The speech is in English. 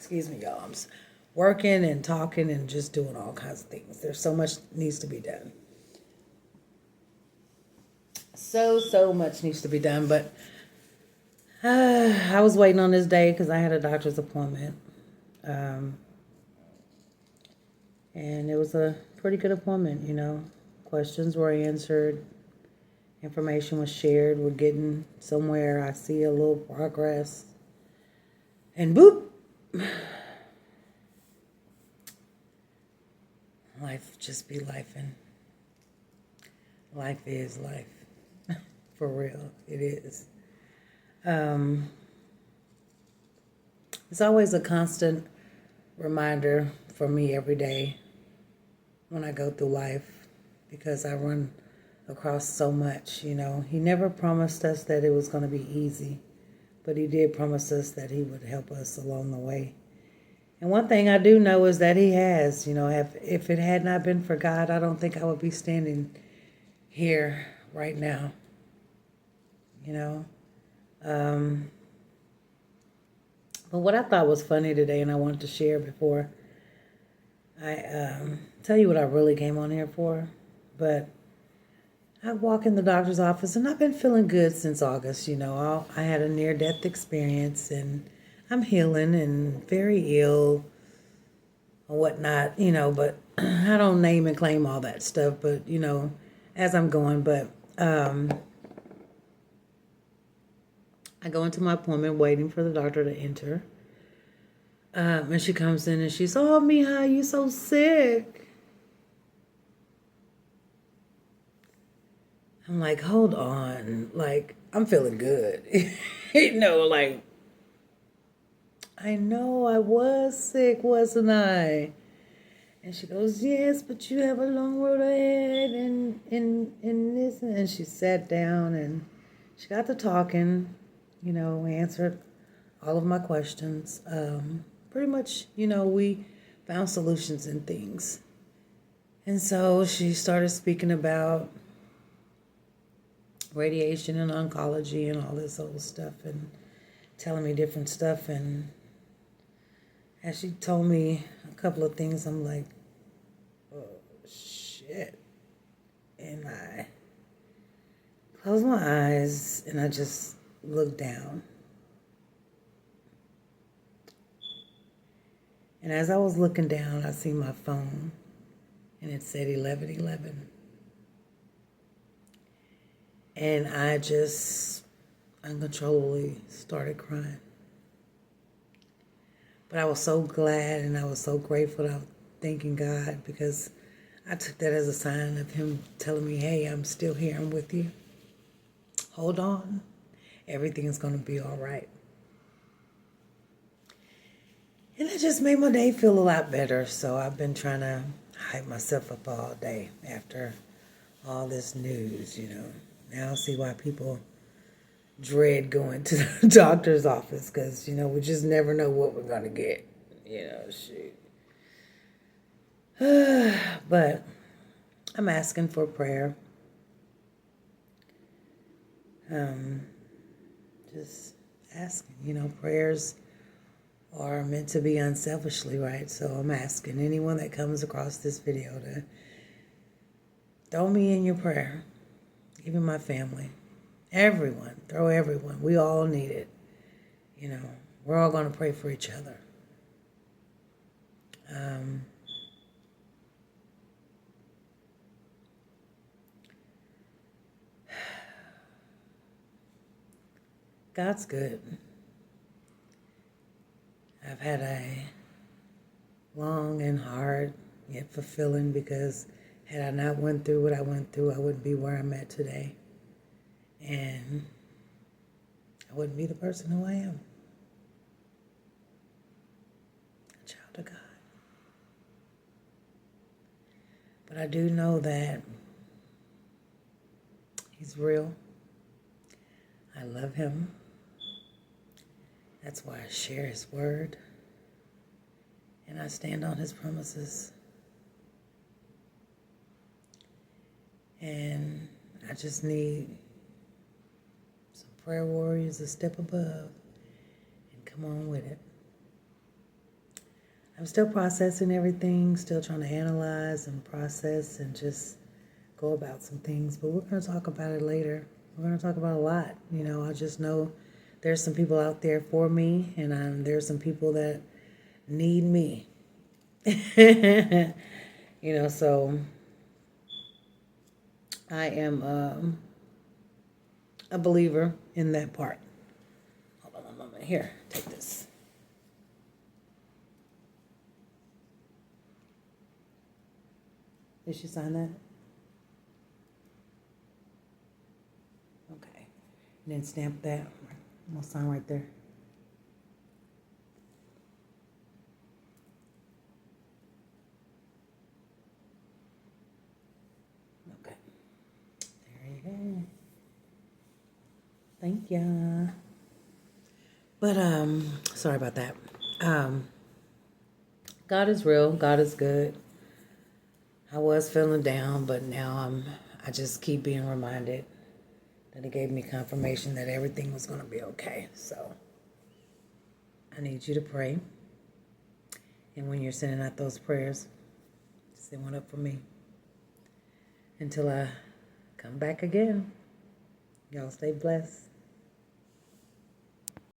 excuse me, y'all. I'm working and talking and just doing all kinds of things. There's so much needs to be done. So much needs to be done, but I was waiting on this day because I had a doctor's appointment. And it was a pretty good appointment, you know. Questions were answered. Information was shared. We're getting somewhere. I see a little progress. And boop. Life just be life, and life is life. For real, it is. It's always a constant reminder for me every day when I go through life, because I run across so much, you know. He never promised us that it was going to be easy, but he did promise us that he would help us along the way. And one thing I do know is that he has, you know, if it had not been for God, I don't think I would be standing here right now, you know. But what I thought was funny today, and I wanted to share before I tell you what I really came on here for, but I walk in the doctor's office, and I've been feeling good since August, you know. I had a near-death experience, and I'm healing and very ill or whatnot, you know, but I don't name and claim all that stuff, but, you know, as I'm going, but I go into my appointment waiting for the doctor to enter. And she comes in and she's, "Oh, Mija, you so sick." I'm like, hold on. Like, I'm feeling good. You know, like, I know I was sick, wasn't I? And she goes, "Yes, but you have a long road ahead and this." And she sat down and she got to talking, you know, answered all of my questions. Pretty much, you know, we found solutions in things. And so she started speaking about radiation and oncology and all this old stuff and telling me different stuff. And as she told me a couple of things, I'm like, oh, shit. And I closed my eyes and I just looked down. And as I was looking down, I see my phone, and it said 11:11. And I just uncontrollably started crying. But I was so glad and I was so grateful. I was thanking God, because I took that as a sign of him telling me, "Hey, I'm still here. I'm with you. Hold on. Everything's going to be all right." And it just made my day feel a lot better. So I've been trying to hype myself up all day after all this news, you know. Now I see why people dread going to the doctor's office, because, you know, we just never know what we're going to get. You know, shoot. But I'm asking for prayer. Just asking, you know, prayers are meant to be unselfishly, right? So I'm asking anyone that comes across this video to throw me in your prayer, even my family, everyone, throw everyone. We all need it. You know, we're all going to pray for each other. God's good. I've had a long and hard yet fulfilling, because had I not went through what I went through, I wouldn't be where I'm at today. And I wouldn't be the person who I am. A child of God. But I do know that he's real. I love him. That's why I share his word. And I stand on his promises. And I just need some prayer warriors to step above and come on with it. I'm still processing everything, still trying to analyze and process and just go about some things. But we're going to talk about it later. We're going to talk about a lot. You know, I just know there's some people out there for me, and there's some people that need me. You know, so I am a believer in that part. Hold on one moment. Here, take this. Did she sign that? Okay. And then stamp that. I'm going to sign right there. Okay. There you go. Thank ya. But sorry about that. God is real. God is good. I was feeling down, but now I just keep being reminded that He gave me confirmation that everything was going to be okay. So I need you to pray. And when you're sending out those prayers, send one up for me until I come back again. Y'all stay blessed.